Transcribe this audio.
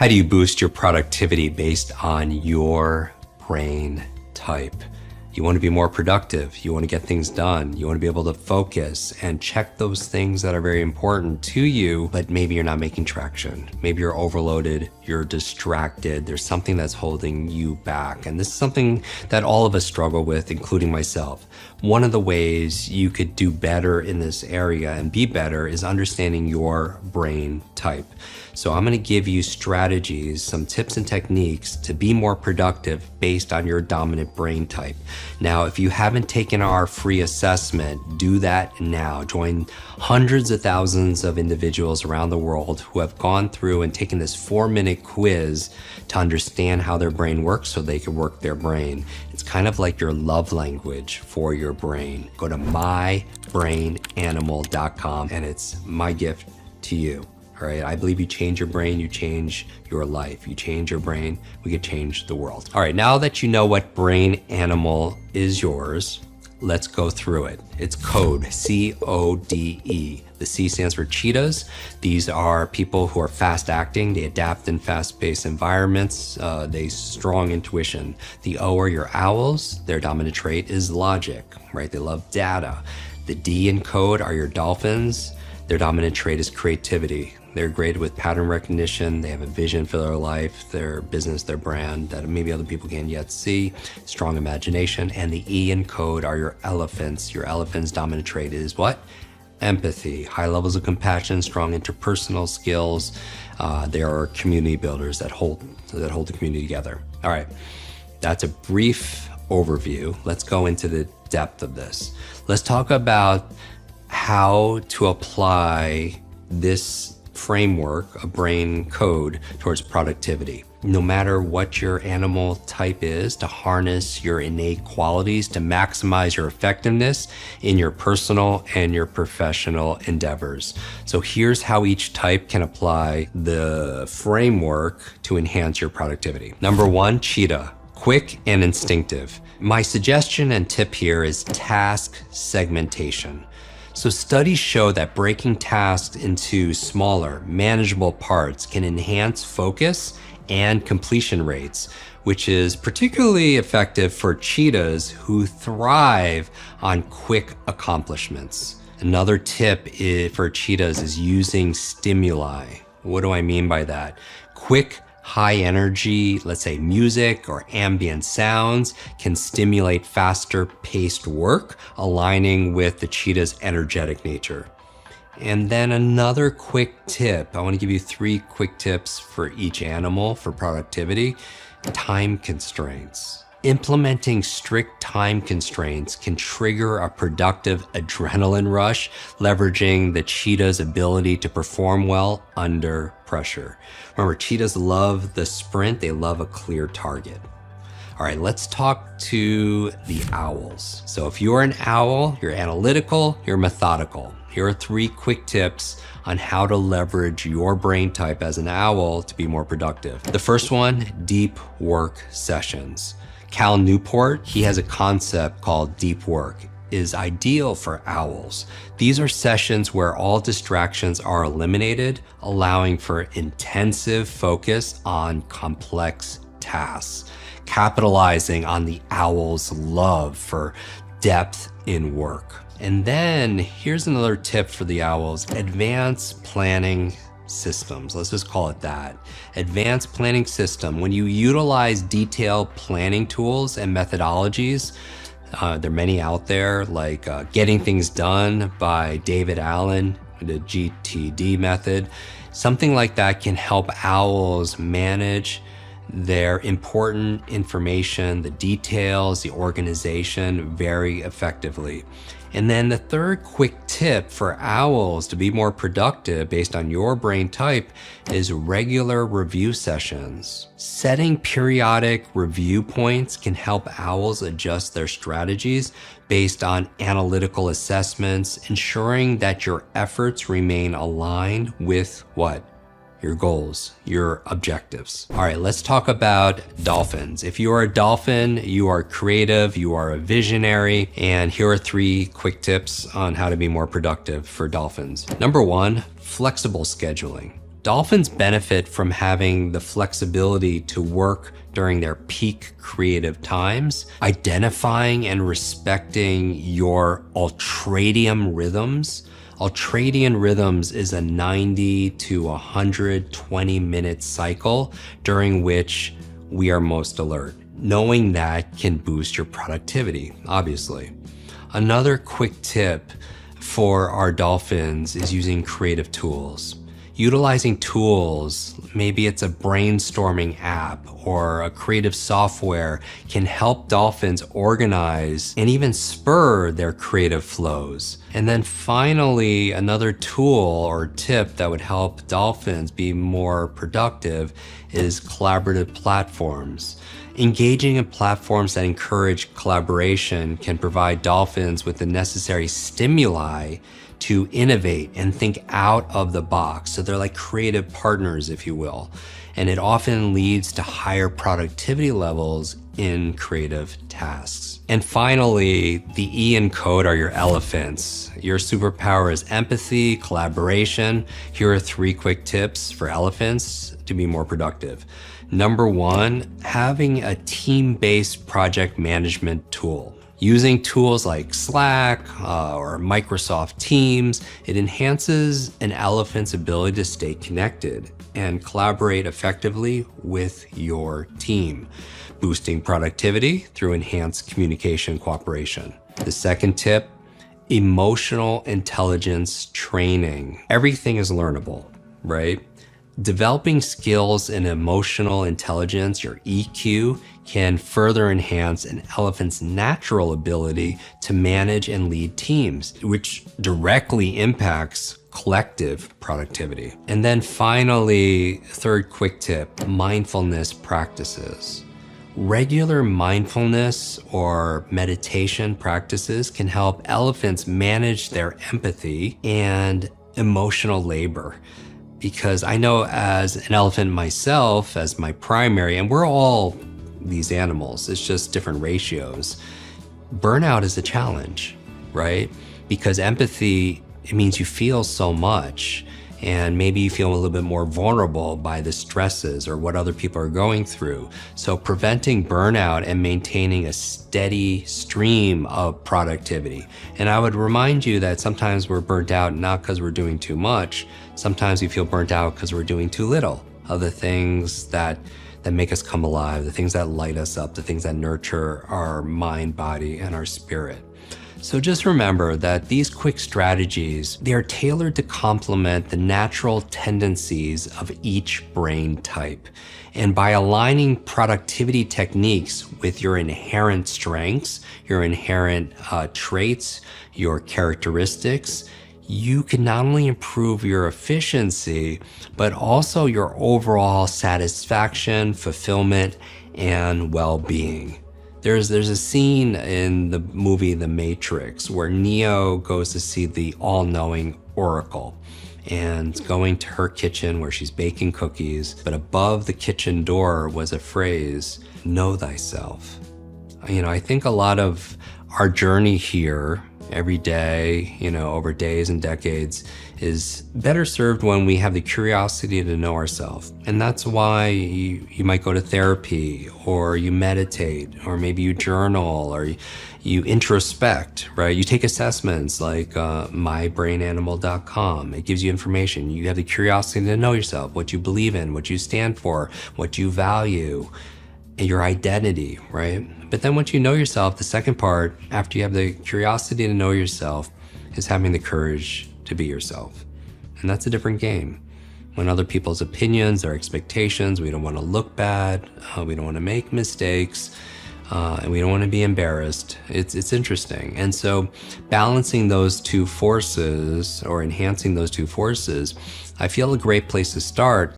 How do you boost your productivity based on your brain type? You want to be more productive. You want to get things done. You want to be able to focus and check those things that are very important to you, but maybe you're not making traction. Maybe you're overloaded, you're distracted. There's something that's holding you back. And this is something that all of us struggle with, including myself. One of the ways you could do better in this area and be better is understanding your brain type. So I'm going to give you strategies, some tips and techniques to be more productive based on your dominant brain type. Now, if you haven't taken our free assessment, do that now. Join hundreds of thousands of individuals around the world who have gone through and taken this 4-minute quiz to understand how their brain works so they can work their brain. It's kind of like your love language for your brain. Go to mybrainanimal.com and it's my gift to you. All right, I believe you change your brain, you change your life. You change your brain, we could change the world. All right, now that you know what brain animal is yours, let's go through it. It's code, C-O-D-E. The C stands for cheetahs. These are people who are fast acting. They adapt in fast-paced environments. They strong intuition. The O are your owls. Their dominant trait is logic, right? They love data. The D in code are your dolphins. Their dominant trait is creativity. They're great with pattern recognition. They have a vision for their life, their business, their brand that maybe other people can't yet see. Strong imagination. And the E in code are your elephants. Your elephant's dominant trait is what? Empathy. High levels of compassion, strong interpersonal skills. They are community builders that hold the community together. All right, that's a brief overview. Let's go into the depth of this. Let's talk about how to apply this framework, a brain code, towards productivity. No matter what your animal type is, to harness your innate qualities, to maximize your effectiveness in your personal and your professional endeavors. So here's how each type can apply the framework to enhance your productivity. Number 1, cheetah, quick and instinctive. My suggestion and tip here is task segmentation. So studies show that breaking tasks into smaller, manageable parts can enhance focus and completion rates, which is particularly effective for cheetahs who thrive on quick accomplishments. Another tip for cheetahs is using stimuli. What do I mean by that? Quick, high energy, let's say music or ambient sounds, can stimulate faster paced work, aligning with the cheetah's energetic nature. And then another quick tip, I want to give you 3 quick tips for each animal for productivity. Time constraints. Implementing strict time constraints can trigger a productive adrenaline rush, leveraging the cheetah's ability to perform well under pressure. Remember, cheetahs love the sprint, they love a clear target. All right, let's talk to the owls. So if you're an owl, you're analytical, you're methodical. Here are 3 quick tips on how to leverage your brain type as an owl to be more productive. The first one, deep work sessions. Cal Newport, he has a concept called deep work, is ideal for owls. These are sessions where all distractions are eliminated, allowing for intensive focus on complex tasks, capitalizing on the owl's love for depth in work. And then here's another tip for the owls, advanced planning systems. Let's just call it that. Advanced planning system. When you utilize detailed planning tools and methodologies, there are many out there like Getting Things Done by David Allen, the GTD method. Something like that can help owls manage their important information, the details, the organization very effectively. And then the third quick tip for owls to be more productive based on your brain type is regular review sessions. Setting periodic review points can help owls adjust their strategies based on analytical assessments, ensuring that your efforts remain aligned with what? Your goals, your objectives. All right, let's talk about dolphins. If you are a dolphin, you are creative, you are a visionary, and here are 3 quick tips on how to be more productive for dolphins. Number 1, flexible scheduling. Dolphins benefit from having the flexibility to work during their peak creative times, identifying and respecting your ultradian rhythms. Ultradian rhythms is a 90 to 120 minute cycle during which we are most alert. Knowing that can boost your productivity, obviously. Another quick tip for our dolphins is using creative tools. Utilizing tools, maybe it's a brainstorming app or a creative software, can help dolphins organize and even spur their creative flows. And then finally, another tool or tip that would help dolphins be more productive is collaborative platforms. Engaging in platforms that encourage collaboration can provide dolphins with the necessary stimuli to innovate and think out of the box. So they're like creative partners, if you will. And it often leads to higher productivity levels in creative tasks. And finally, the E in code are your elephants. Your superpower is empathy, collaboration. Here are 3 quick tips for elephants to be more productive. Number 1, having a team-based project management tool. Using tools like Slack or Microsoft Teams, it enhances an elephant's ability to stay connected and collaborate effectively with your team, boosting productivity through enhanced communication cooperation. The second tip, emotional intelligence training. Everything is learnable, right? Developing skills in emotional intelligence, your EQ, can further enhance an elephant's natural ability to manage and lead teams, which directly impacts collective productivity. And then finally, third quick tip, mindfulness practices. Regular mindfulness or meditation practices can help elephants manage their empathy and emotional labor. Because I know as an elephant myself, as my primary, and we're all these animals, it's just different ratios. Burnout is a challenge, right? Because empathy, it means you feel so much, and maybe you feel a little bit more vulnerable by the stresses or what other people are going through. So preventing burnout and maintaining a steady stream of productivity. And I would remind you that sometimes we're burnt out not because we're doing too much. Sometimes we feel burnt out because we're doing too little of the things that make us come alive, the things that light us up, the things that nurture our mind, body, and our spirit. So just remember that these quick strategies, they are tailored to complement the natural tendencies of each brain type. And by aligning productivity techniques with your inherent strengths, your inherent traits, your characteristics, you can not only improve your efficiency, but also your overall satisfaction, fulfillment, and well-being. There's a scene in the movie The Matrix where Neo goes to see the all-knowing Oracle and going to her kitchen where she's baking cookies, but above the kitchen door was a phrase, "Know thyself." I think a lot of our journey here every day, over days and decades, is better served when we have the curiosity to know ourselves. And that's why you might go to therapy, or you meditate, or maybe you journal, or you introspect, right? You take assessments like mybrainanimal.com. It gives you information. You have the curiosity to know yourself, what you believe in, what you stand for, what you value, and your identity, right? But then once you know yourself, the second part, after you have the curiosity to know yourself, is having the courage to be yourself. And that's a different game. When other people's opinions, their expectations, we don't want to look bad, we don't want to make mistakes, and we don't want to be embarrassed. It's interesting. And so balancing those two forces or enhancing those two forces, I feel a great place to start